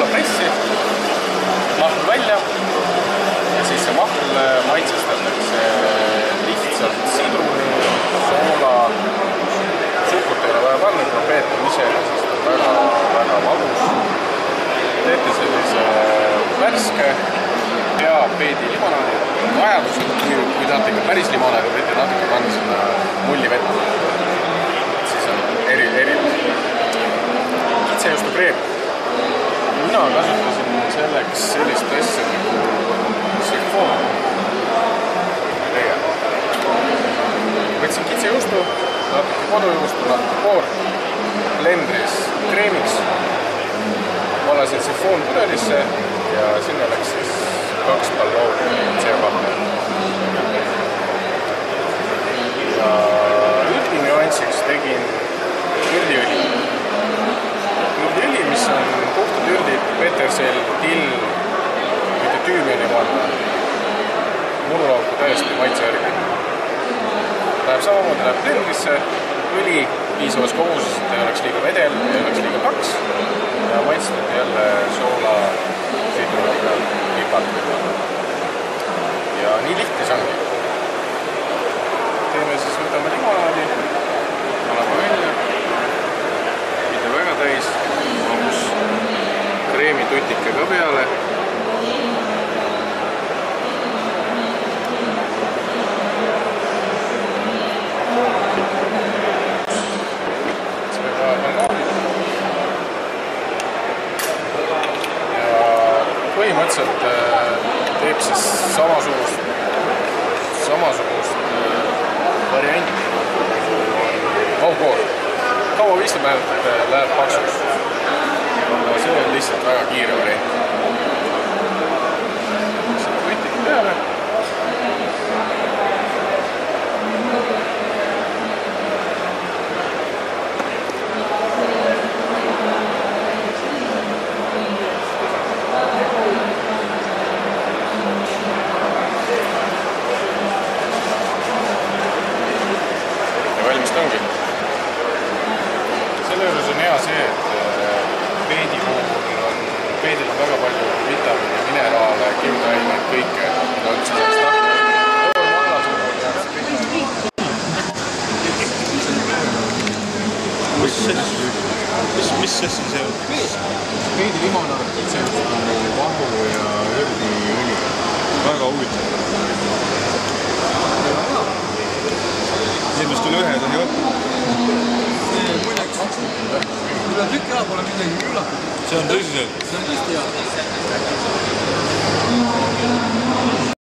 mahlapressi, mahl välja ja siis see mahl maitsestatakse lihtsalt sidruni, soola, suhkurt ei ole vaja panna, kuna peetud iseenesest on väga valus. Teete sellise värske ja peedi limonaadi. Vajadusel, kui tahate ikka päris limonaadi, võite natuke panna sinna mullivett. Siis on eriline. Kitsejuustu kreem. Mina kasutasin selleks sellist asja nagu sifoon. Võtsin kitsejuustu, natuke kodujuustu, natuke koort, blendris kreemiks. Valasin sifoon pudelisse ja sinna läks siis 2 ballooni CO2. Ja üldi nüansiks tegin üldiõli. Üldiõli, mis on puhtad üldid, petersel, till, mitte tüümini panna, murulauku täiesti maitse järgi. Läheb samamoodi, läheb blendrisse, õli piisavas koguses, et ei oleks liiga vedel, ei oleks liiga paks ja maitstud jälle soola, sidruniga, lipalt. Ja nii lihtne see ongi. Teeme siis, võtame limonaadi, anname välja, mitte väga täis, mahus kreemitutika ka peale. Põhimõtteliselt teeb siis samasugust varianti vaukoor. Kaua viistab läheb paksuks. Aga see on lihtsalt väga kiire variant. Seda võtid peale. Selle juures on hea see, et peedil on väga palju vitamiine, mineraale, kiudaineid, kõike, mida üldse saaks tahta. Mis see on? Peedi limonaad, see on vahu ja ürdiõli. Väga huvitav. Ilmast üle ühe ei tohi võtta. See muideks, üle tükk ära pole midagi üllatud. See on tõsiselt? See on tõesti hea.